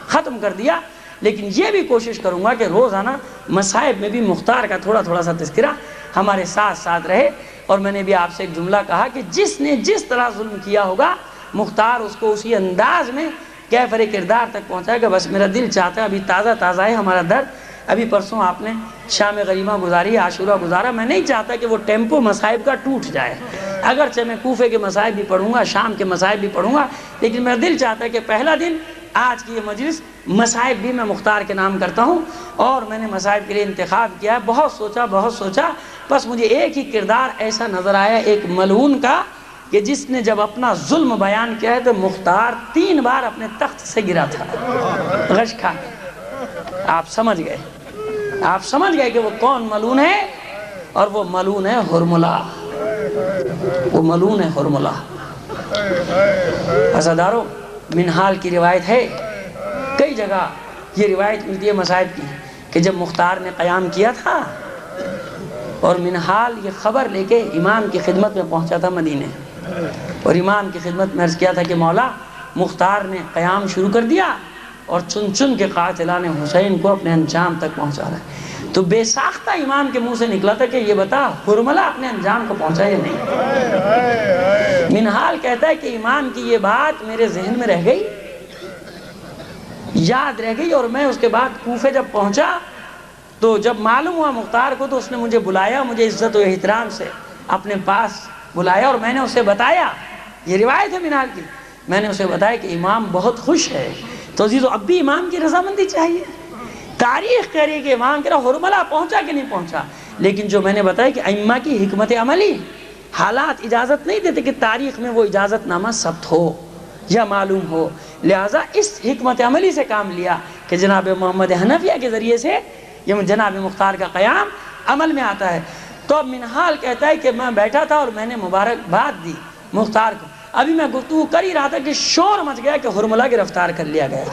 ختم کر دیا، لیکن یہ بھی کوشش کروں گا کہ روزانہ مصائب میں بھی مختار کا تھوڑا سا تذکرہ ہمارے ساتھ رہے۔ اور میں نے بھی آپ سے ایک جملہ کہا کہ جس نے جس طرح ظلم کیا ہوگا مختار اس کو اسی انداز میں کیفر کردار تک پہنچائے گا۔ بس میرا دل چاہتا ہے، ابھی تازہ ہے ہمارا درد، ابھی پرسوں آپ نے شام غریمہ گزاری، عاشورہ گزارا، میں نہیں چاہتا کہ وہ ٹیمپو مصائب کا ٹوٹ جائے، اگرچہ میں کوفے کے مصائب بھی پڑھوں گا، شام کے مصائب بھی پڑھوں گا، لیکن میرا دل چاہتا ہے کہ پہلا دن آج کی یہ مجلس مصائب بھی میں مختار کے نام کرتا ہوں، اور میں نے مصائب کے لیے انتخاب کیا ہے۔ بہت سوچا، بس مجھے ایک ہی کردار ایسا نظر آیا، ایک ملعون کا، کہ جس نے جب اپنا ظلم بیان کیا ہے تو مختار 3 بار اپنے تخت سے گرا تھا غش کھا کے۔ آپ سمجھ گئے کہ وہ کون ملعون ہے، اور وہ ملعون ہے ہرملہ، وہ ملعون ہے ہرملہ۔ عزادارو، منہال کی روایت ہے، کئی جگہ یہ روایت ملتی ہے مصائب کی، کہ جب مختار نے قیام کیا تھا اور منہال یہ خبر لے کے امام کی خدمت میں پہنچا تھا مدینے، اور امام کی خدمت میں عرض کیا تھا کہ مولا، مختار نے قیام شروع کر دیا اور چن کے قاتلان حسین کو اپنے انجام تک پہنچا رہا ہے۔ تو بے ساختہ امام کے منہ سے نکلا تھا کہ یہ بتا ہرملہ اپنے انجام کو پہنچا یا نہیں؟ منہال کہتا ہے کہ امام کی یہ بات میرے ذہن میں رہ گئی، یاد رہ گئی، اور میں اس کے بعد کوفے جب پہنچا تو جب معلوم ہوا مختار کو، تو اس نے مجھے بلایا، مجھے عزت و احترام سے اپنے پاس بلایا، اور میں نے اسے بتایا، یہ روایت ہے منہال کی، میں نے اسے بتایا کہ امام بہت خوش ہے۔ تو عزیزو، اب بھی امام کی رضامندی چاہیے۔ تاریخ کہہ رہی ہے کہ امام کہہ رہا ہرملہ پہنچا کہ نہیں پہنچا، لیکن جو میں نے بتایا کہ ائمہ کی حکمت عملی، حالات اجازت نہیں دیتے کہ تاریخ میں وہ اجازت نامہ ثبت ہو یا معلوم ہو، لہٰذا اس حکمت عملی سے کام لیا کہ جناب محمد حنفیہ کے ذریعے سے یہ جناب مختار کا قیام عمل میں آتا ہے۔ تو اب منہال کہتا ہے کہ میں بیٹھا تھا اور میں نے مبارکباد دی مختار کو، ابھی میں گفتگو کر ہی رہا تھا کہ شور مچ گیا کہ ہرملہ گرفتار کر لیا گیا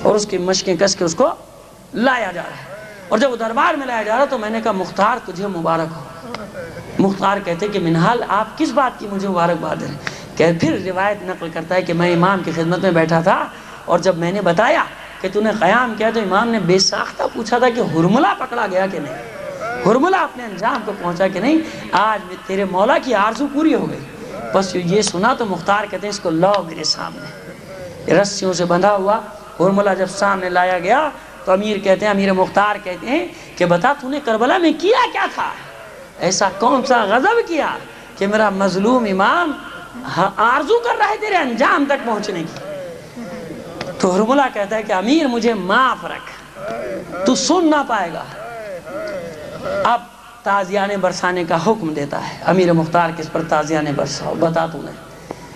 اور اس کی مشقیں کس کے اس کو لایا جا رہا ہے۔ اور جب وہ دربار میں لایا جا رہا تو میں نے کہا مختار تجھے مبارک ہو. مختار کہتے کہ منہال آپ کس بات کی مجھے مبارکباد دیں؟ کہ پھر روایت نقل کرتا ہے کہ میں امام کی خدمت میں بیٹھا تھا اور جب میں نے بتایا کہ تو نے قیام کیا تو امام نے بے ساختہ پوچھا تھا کہ ہرملہ پکڑا گیا کہ نہیں، ہرملہ اپنے انجام کو پہنچا کہ نہیں، آج تیرے مولا کی آرزو پوری ہو گئی. بس یہ سنا تو مختار کہتے ہیں اس کو لاؤ میرے سامنے. رسیوں سے بندھا ہوا ہرملہ جب سامنے لایا گیا تو امیر کہتے ہیں، امیر مختار کہتے ہیں کہ بتا تو نے کربلا میں کیا کیا تھا، ایسا کون سا غضب کیا کہ میرا مظلوم امام آرزو کر رہا ہے تیرے انجام تک پہنچنے کی. تو ہرملہ کہتا ہے کہ امیر مجھے معاف رکھ، تو سن نہ پائے گا. اب تازیانے برسانے کا حکم دیتا ہے امیر مختار کس پر تازیانے برساؤ، بتا تو نے.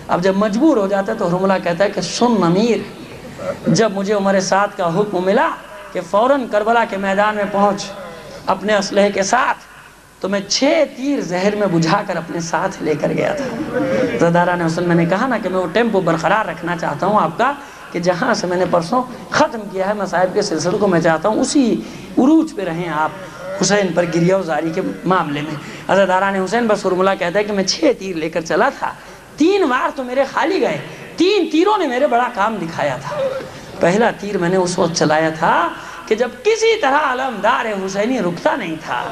اب جب مجبور ہو جاتا ہے تو ہرملہ کہتا ہے کہ سن امیر، جب مجھے عمر سعد کا حکم ملا کہ فوراً کربلا کے میدان میں پہنچ اپنے اسلحے کے ساتھ، تو میں 6 تیر زہر میں بجھا کر اپنے ساتھ لے کر گیا تھا. زداران حسن میں نے کہا نا کہ میں وہ ٹیمپو برقرار رکھنا چاہتا ہوں آپ کا کہ جہاں سے میں نے پرسوں ختم کیا ہے مصائب کے سلسلے کو، میں چاہتا ہوں اسی عروج پہ رہیں آپ حسین پر گریہ وزاری کے معاملے میں. عزاداران حسین بس ہرملہ کہتا ہے کہ میں 6 تیر لے کر چلا تھا، 3 بار تو میرے خالی گئے، 3 تیروں نے میرے بڑا کام دکھایا تھا. پہلا تیر میں نے اس وقت چلایا تھا کہ جب کسی طرح علمدار حسینی رکتا نہیں تھا،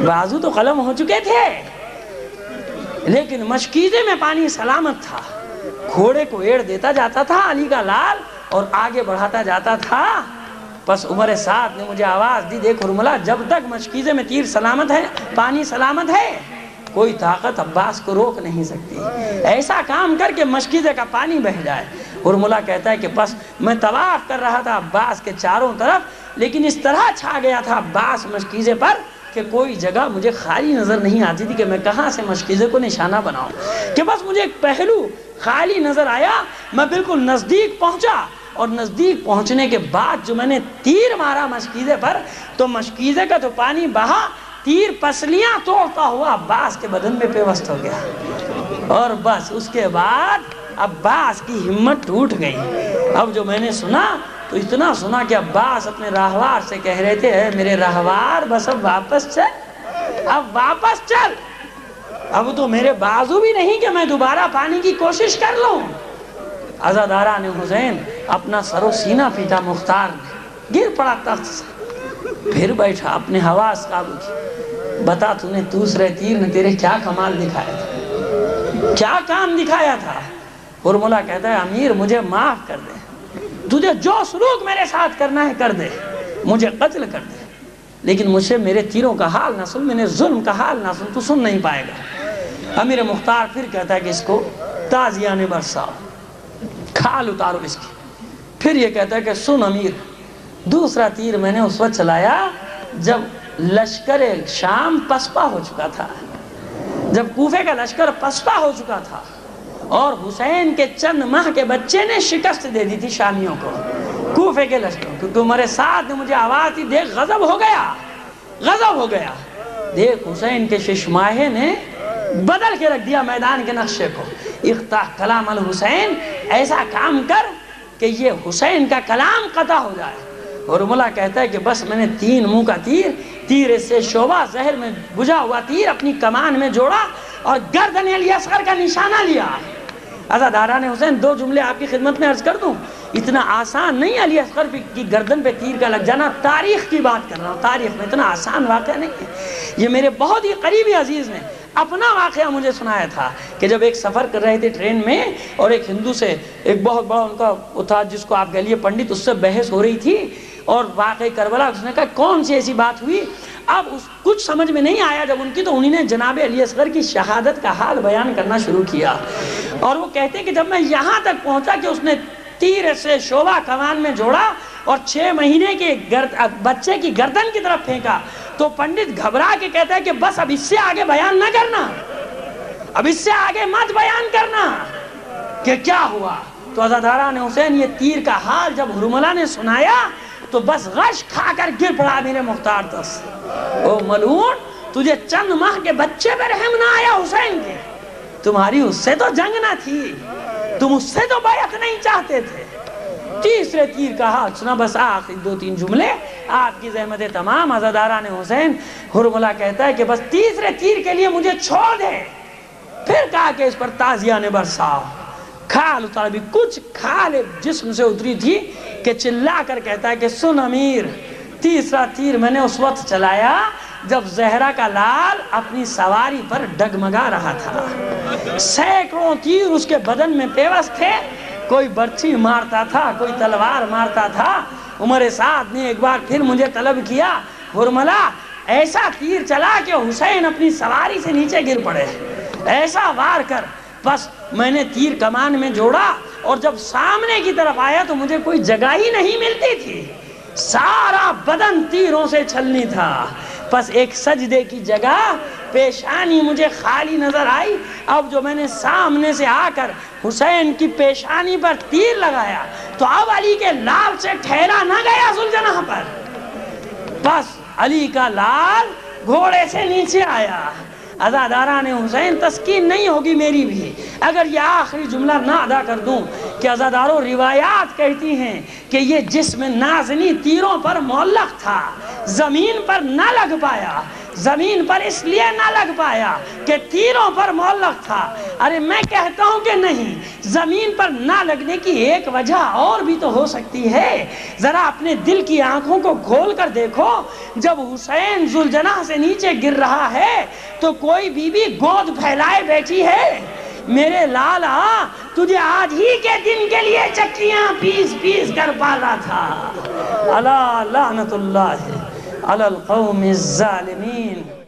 بازو تو قلم ہو چکے تھے لیکن مشکیزے میں پانی سلامت تھا. گھوڑے کو ایڑ دیتا جاتا تھا علی کا لال اور آگے بڑھاتا جاتا تھا. بس عمر سعد نے مجھے آواز دی، دیکھ ہرملہ جب تک مشکیزے میں تیر سلامت ہے، پانی سلامت ہے، کوئی طاقت عباس کو روک نہیں سکتی، ایسا کام کر کے مشکیزے کا پانی بہ جائے. ہرملہ کہتا ہے کہ بس میں طواف کر رہا تھا عباس کے چاروں طرف، لیکن اس طرح چھا گیا تھا عباس مشکیزے پر کہ کوئی جگہ مجھے خالی نظر نہیں آتی تھی کہ میں کہاں سے مشکیزے کو نشانہ بناؤں، کہ بس مجھے ایک پہلو خالی نظر آیا. میں بالکل نزدیک پہنچا اور نزدیک پہنچنے کے بعد جو میں نے تیر مارا مشکیزے پر تو مشکیزے کا تو پانی بہا، تیر پسلیاں توڑتا ہوا عباس کے بدن میں پیوست ہو گیا. اور بس اس کے بعد عباس کی ہمت ٹوٹ گئی. اب جو میں نے سنا تو اتنا سنا کہ عباس اپنے راہوار سے کہہ رہے تھے، اے میرے راہوار بس اب واپس چل، اب واپس چل، اب تو میرے بازو بھی نہیں کہ میں دوبارہ پانی کی کوشش کر لوں. عزاداران حسین اپنا سر و سینہ پیٹا مختار نے، گر پڑا تخت سے، پھر بیٹھا اپنے حواس قابو کی. بتا تو نے دوسرے تیر نے تیرے کیا کمال دکھایا تھا، کیا کام دکھایا تھا. ہرملہ کہتا ہے امیر مجھے معاف کر دے، تجھے جو سلوک میرے ساتھ کرنا ہے کر دے، مجھے قتل کر دے، لیکن مجھے میرے تیروں کا حال نہ سن، میرے ظلم کا حال نہ سن، تو سن نہیں پائے گا. امیر مختار پھر کہتا ہے کہ اس کو تازیانے برساؤ، کھال اتارو اس کی. پھر یہ کہتا ہے کہ سن امیر، دوسرا تیر میں نے اس وقت چلایا جب لشکر شام پسپا ہو چکا تھا، جب کوفے کا لشکر پسپا ہو چکا تھا اور حسین کے چند ماہ کے بچے نے شکست دے دی تھی شامیوں کو، کوفے کے لشکر. کیونکہ عمر سعد نے مجھے آواز دی، دیکھ غضب ہو گیا، غضب ہو گیا، دیکھ حسین کے ششماہے نے بدل کے رکھ دیا میدان کے نقشے کو. اختہ کلام الحسین، ایسا کام کر کہ یہ حسین کا کلام قطع ہو جائے. ہرملہ کہتا ہے کہ بس میں نے 3 منہ کا تیر سے شعبہ زہر میں بجھا ہوا تیر اپنی کمان میں جوڑا اور گردن علی اصغر کا نشانہ لیا. عزاداران حسین 2 جملے آپ کی خدمت میں عرض کر دوں، اتنا آسان نہیں علی اصغر کی گردن پہ تیر کا لگ جانا. تاریخ کی بات کر رہا ہوں، تاریخ میں اتنا آسان واقعہ نہیں ہے. یہ میرے بہت ہی قریبی عزیز نے اپنا واقعہ مجھے سنایا تھا کہ جب ایک سفر کر رہے تھے ٹرین میں اور ایک ہندو سے ایک بہت بڑا ان کا تھا جس کو آپ کہہ لیے پنڈت، اس سے بحث ہو رہی تھی اور واقعی کربلا اس نے کہا کون سی ایسی بات ہوئی. اب کچھ سمجھ میں نہیں آیا جب ان کی، تو انہی نے جناب علی اصغر کی شہادت کا حال بیان کرنا شروع کیا اور وہ کہتے ہیں کہ جب میں یہاں تک پہنچا کہ اس نے تیر سے شعبہ کمان میں جوڑا اور 6 مہینے کے بچے کی گردن کی طرف پھینکا تو پنڈت گھبرا کے کہتا ہے کہ بس اب اس سے آگے بیان نہ کرنا، اب اس سے آگے مت بیان کرنا کہ کیا ہوا. تو عزاداران حسین یہ تیر کا حال جب ہرملہ نے سنایا تو بس غش کھا کر گر پڑا امیر مختار دس. او ملعون، تجھے چند ماہ کے بچے پر رحم نہ آیا حسین کے، تمہاری اس سے تو جنگ نہ تھی، تم اس سے تو بیعت نہیں چاہتے تھے. تیسرے تیر کا ہاتھ سنا، بس آخری 2-3 جملے آپ کی زحمت تمام عزاداران حسین۔ حرملہ کہتا ہے کہ بس تیسرے تیر کے لیے مجھے چھوڑ دے۔ پھر کہا کہ اس پر تازیہ نے برساؤ۔ کھال اتارا بھی، کچھ کھال جسم سے اتری تھی کہ چلا کر کہتا ہے کہ سن امیر، تیسرا تیر میں نے اس وقت چلایا جب زہرا کا لال اپنی سواری پر ڈگمگا رہا تھا۔ سینکڑوں تیر اس کے بدن میں پیوست تھے، کوئی برچھی مارتا تھا، کوئی تلوار مارتا تھا۔ عمر سعد نے ایک بار پھر مجھے طلب کیا، حرملہ ایسا تیر چلا کہ حسین اپنی سواری سے نیچے گر پڑے، ایسا وار کر۔ بس میں نے تیر کمان میں جوڑا اور جب سامنے کی طرف آیا تو مجھے کوئی جگہ ہی نہیں ملتی تھی، سارا بدن تیروں سے چھلنی تھا۔ بس ایک سجدے کی جگہ پیشانی مجھے خالی نظر آئی۔ اب جو میں نے سامنے سے آ کر حسین کی پیشانی پر تیر لگایا تو اب علی کے لال سے ٹھہرا نہ گیا ذوالجناح پر، بس علی کا لال گھوڑے سے نیچے آیا۔ عزاداران حسین، تسکین نہیں ہوگی میری بھی اگر یہ آخری جملہ نہ ادا کر دوں کہ عزاداروں روایات کہتی ہیں کہ یہ جسم نازنی تیروں پر معلق تھا، زمین پر نہ لگ پایا۔ زمین پر اس لیے نہ لگ پایا کہ تیروں پر معلق تھا۔ ارے میں کہتا ہوں کہ نہیں، زمین پر نہ لگنے کی ایک وجہ اور بھی تو ہو سکتی ہے۔ ذرا اپنے دل کی آنکھوں کو کھول کر دیکھو، جب حسین ذوالجناح سے نیچے گر رہا ہے تو کوئی بی بی گود پھیلائے بیٹھی ہے۔ میرے لالا، تجھے آج ہی کے دن کے لیے چکیاں پیس پیس کر پالا تھا۔ الا لعنت اللہ علی القوم الظالمین۔